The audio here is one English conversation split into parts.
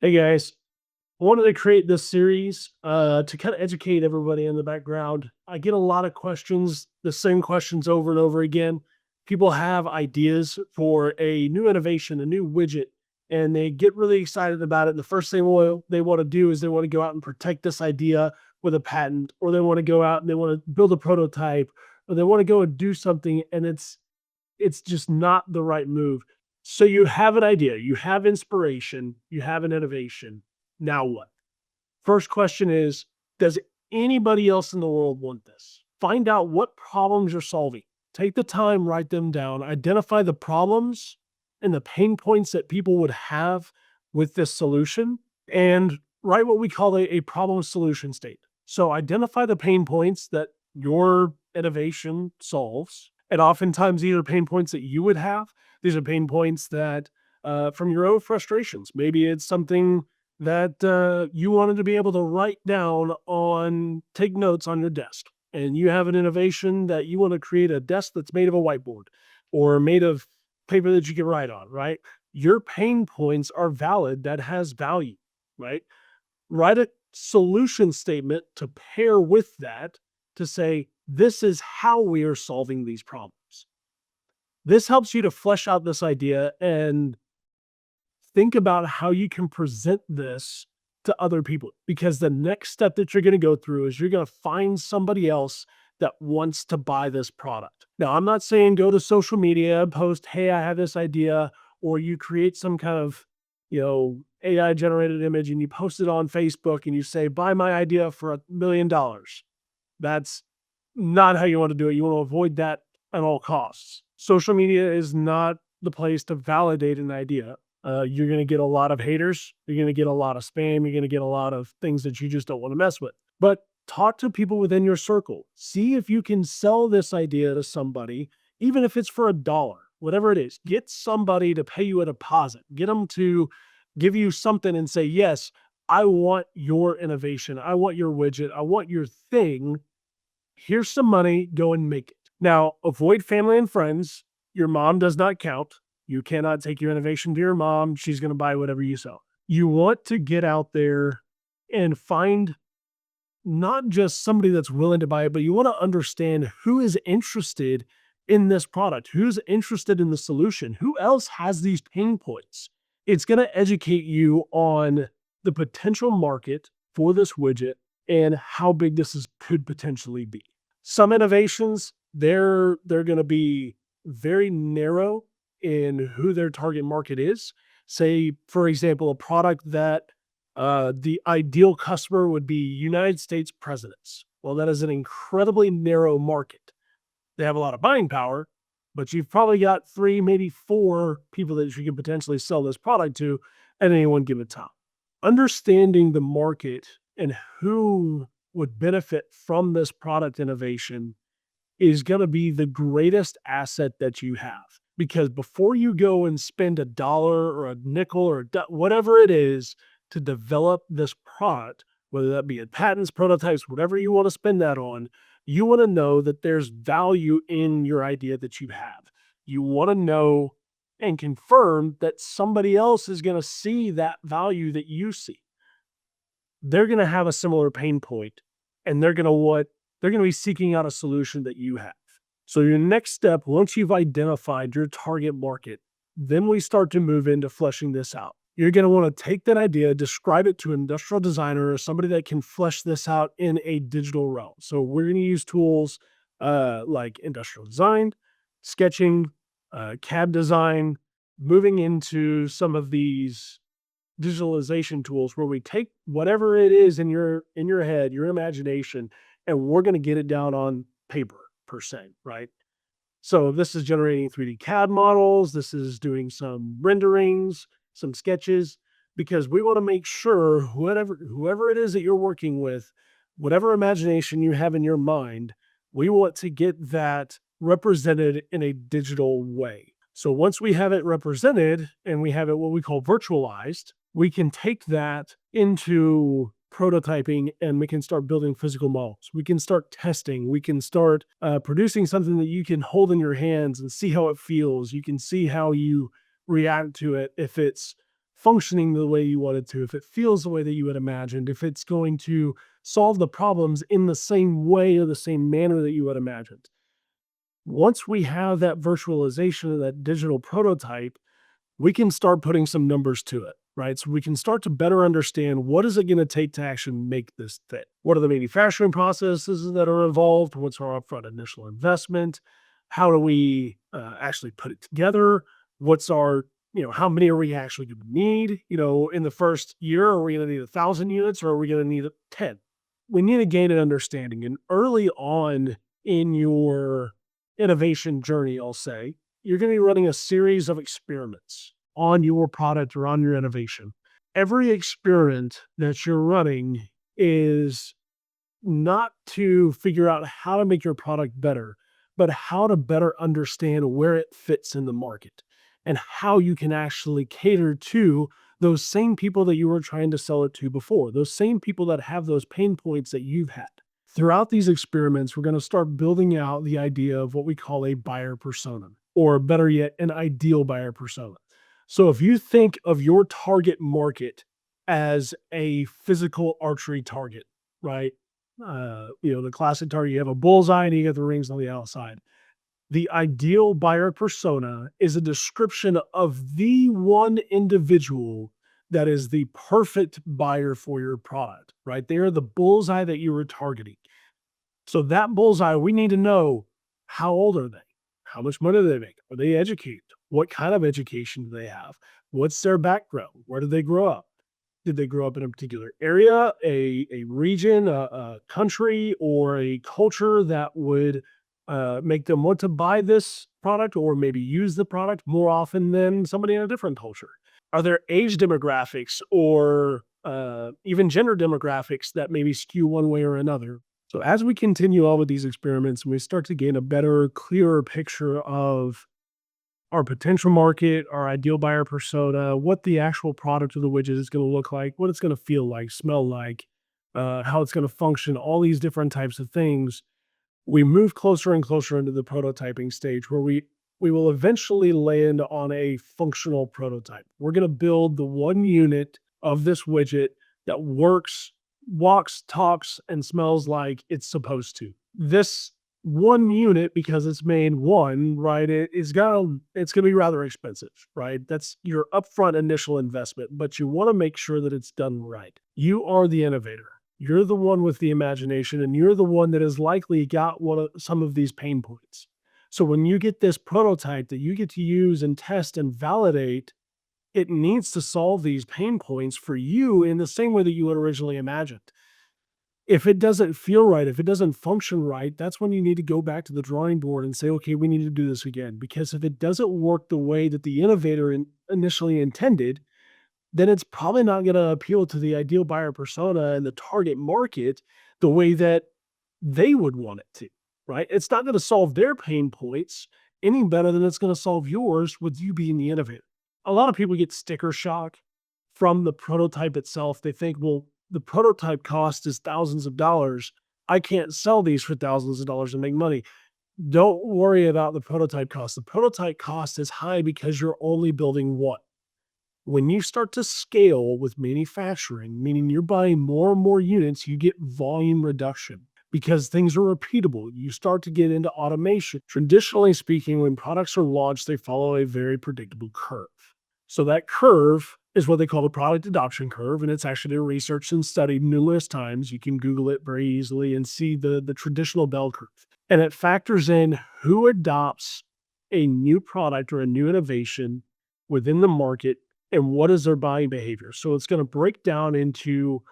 Hey guys, I wanted to create this series to kind of educate everybody in the background. I get a lot of questions, the same questions over and over again. People have ideas for a new innovation, a new widget, and they get really excited about it. And the first thing they want to do is they want to go out and protect this idea with a patent, or they want to go out and they want to build a prototype, or they want to go and do something, and it's just not the right move. So you have an idea, you have inspiration, you have an innovation. Now what? First question is, does anybody else in the world want this? Find out what problems you're solving. Take the time, write them down, identify the problems and the pain points that people would have with this solution, and write what we call a problem solution state. So identify the pain points that your innovation solves. And oftentimes, these are pain points that you would have. These are pain points that from your own frustrations. Maybe it's something that you wanted to be able to write down on, take notes on your desk. And you have an innovation that you want to create a desk that's made of a whiteboard or made of paper that you can write on, right? Your pain points are valid, that has value, right? Write a solution statement to pair with that to say, this is how we are solving these problems. This helps you to flesh out this idea and think about how you can present this to other people, because the next step that you're going to go through is you're going to find somebody else that wants to buy this product. Now, I'm not saying go to social media and post, hey, I have this idea, or you create some kind of, AI generated image and you post it on Facebook and you say, buy my idea for $1 million. That's not how you want to do it. You want to avoid that at all costs. Social media is not the place to validate an idea. You're going to get a lot of haters. You're going to get a lot of spam. You're going to get a lot of things that you just don't want to mess with. But talk to people within your circle. See if you can sell this idea to somebody, even if it's for $1, whatever it is. Get somebody to pay you a deposit. Get them to give you something and say, yes, I want your innovation. I want your widget. I want your thing. Here's some money. Go and make it. Now, avoid family and friends. Your mom does not count. You cannot take your innovation to your mom. She's going to buy whatever you sell. You want to get out there and find not just somebody that's willing to buy it, but you want to understand who is interested in this product, who's interested in the solution, who else has these pain points. It's going to educate you on the potential market for this widget and how big could potentially be. Some innovations, they're going to be very narrow in who their target market is. Say, for example, a product that the ideal customer would be United States presidents. Well, that is an incredibly narrow market. They have a lot of buying power, but you've probably got 3, maybe 4 people that you can potentially sell this product to at any one given time. Understanding the market and who would benefit from this product innovation is going to be the greatest asset that you have. Because before you go and spend $1 or a nickel or whatever it is to develop this product, whether that be in patents, prototypes, whatever you want to spend that on, you want to know that there's value in your idea that you have. You want to know and confirm that somebody else is going to see that value that you see. They're going to have a similar pain point, and they're going to be seeking out a solution that you have. So your next step, once you've identified your target market, then we start to move into fleshing this out. You're going to want to take that idea, describe it to an industrial designer or somebody that can flesh this out in a digital realm. So we're going to use tools like industrial design, sketching, CAD design, moving into some of these visualization tools where we take whatever it is in your head, your imagination, and we're going to get it down on paper per se, right? So this is generating 3D CAD models, this is doing some renderings, some sketches, because we want to make sure whoever it is that you're working with, whatever imagination you have in your mind, we want to get that represented in a digital way. So once we have it represented and we have it what we call virtualized, we can take that into prototyping and we can start building physical models. We can start testing. We can start producing something that you can hold in your hands and see how it feels. You can see how you react to it. If it's functioning the way you want it to, if it feels the way that you had imagined, if it's going to solve the problems in the same way or the same manner that you had imagined. Once we have that virtualization of that digital prototype, we can start putting some numbers to it, right? So we can start to better understand what is it going to take to actually make this fit? What are the manufacturing processes that are involved? What's our upfront initial investment? How do we actually put it together? What's our, how many are we actually going to need? In the first year, are we going to need 1,000 units or are we going to need 10? We need to gain an understanding. And early on in your innovation journey, I'll say, you're going to be running a series of experiments on your product or on your innovation. Every experiment that you're running is not to figure out how to make your product better, but how to better understand where it fits in the market and how you can actually cater to those same people that you were trying to sell it to before, those same people that have those pain points that you've had. Throughout these experiments, we're going to start building out the idea of what we call a buyer persona, or better yet, an ideal buyer persona. So if you think of your target market as a physical archery target, right? The classic target, you have a bullseye and you get the rings on the outside. The ideal buyer persona is a description of the one individual that is the perfect buyer for your product, right? They are the bullseye that you were targeting. So that bullseye, we need to know, how old are they? How much money do they make? Are they educated? What kind of education do they have? What's their background? Where did they grow up? Did they grow up in a particular area, a region, a country, or a culture that would make them want to buy this product or maybe use the product more often than somebody in a different culture? Are there age demographics or even gender demographics that maybe skew one way or another? So as we continue on with these experiments, we start to gain a better, clearer picture of our potential market, our ideal buyer persona, what the actual product of the widget is going to look like, what it's going to feel like, smell like, how it's going to function, all these different types of things. We move closer and closer into the prototyping stage where we will eventually land on a functional prototype. We're going to build the one unit of this widget that works, walks, talks, and smells like it's supposed to. This one unit, because it's made one, right, it's gonna be rather expensive, right? That's your upfront initial investment, but you want to make sure that it's done right. You are the innovator. You're the one with the imagination, and you're the one that has likely got some of these pain points. So when you get this prototype that you get to use and test and validate, it needs to solve these pain points for you in the same way that you had originally imagined. If it doesn't feel right, if it doesn't function right, that's when you need to go back to the drawing board and say, okay, we need to do this again. Because if it doesn't work the way that the innovator initially intended, then it's probably not going to appeal to the ideal buyer persona and the target market the way that they would want it to, right? It's not going to solve their pain points any better than it's going to solve yours with you being the innovator. A lot of people get sticker shock from the prototype itself. They think, well, the prototype cost is thousands of dollars. I can't sell these for thousands of dollars and make money. Don't worry about the prototype cost. The prototype cost is high because you're only building one. When you start to scale with manufacturing, meaning you're buying more and more units, you get volume reduction because things are repeatable. You start to get into automation. Traditionally speaking, when products are launched, they follow a very predictable curve. So that curve is what they call the product adoption curve, and it's actually been researched and studied numerous times. You can Google it very easily and see the traditional bell curve. And it factors in who adopts a new product or a new innovation within the market and what is their buying behavior. So it's going to break down into,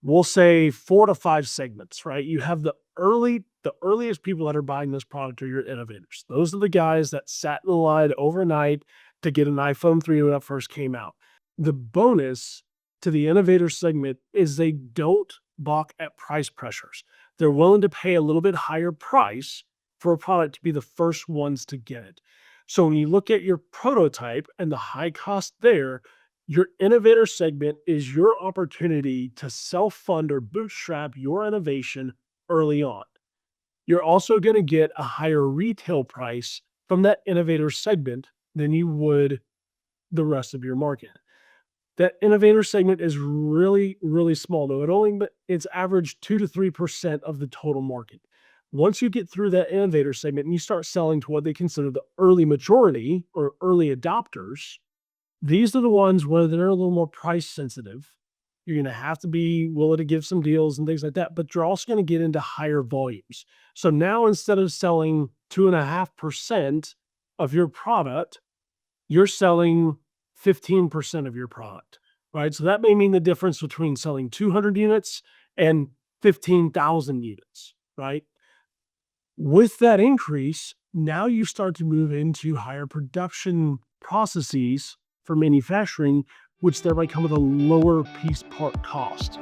we'll say, 4 to 5 segments, right? You have the earliest people that are buying this product are your innovators. Those are the guys that sat in the line overnight to get an iPhone 3 when it first came out. The bonus to the innovator segment is they don't balk at price pressures. They're willing to pay a little bit higher price for a product to be the first ones to get it. So when you look at your prototype and the high cost there, your innovator segment is your opportunity to self-fund or bootstrap your innovation early on. You're also going to get a higher retail price from that innovator segment than you would the rest of your market. That innovator segment is really, really small, though. It's average 2 to 3% of the total market. Once you get through that innovator segment and you start selling to what they consider the early majority or early adopters, these are the ones where they're a little more price sensitive. You're going to have to be willing to give some deals and things like that, but you're also going to get into higher volumes. So now instead of selling 2.5% of your product, you're selling 15% of your product, right? So that may mean the difference between selling 200 units and 15,000 units, right? With that increase, now you start to move into higher production processes for manufacturing, which thereby come with a lower piece part cost.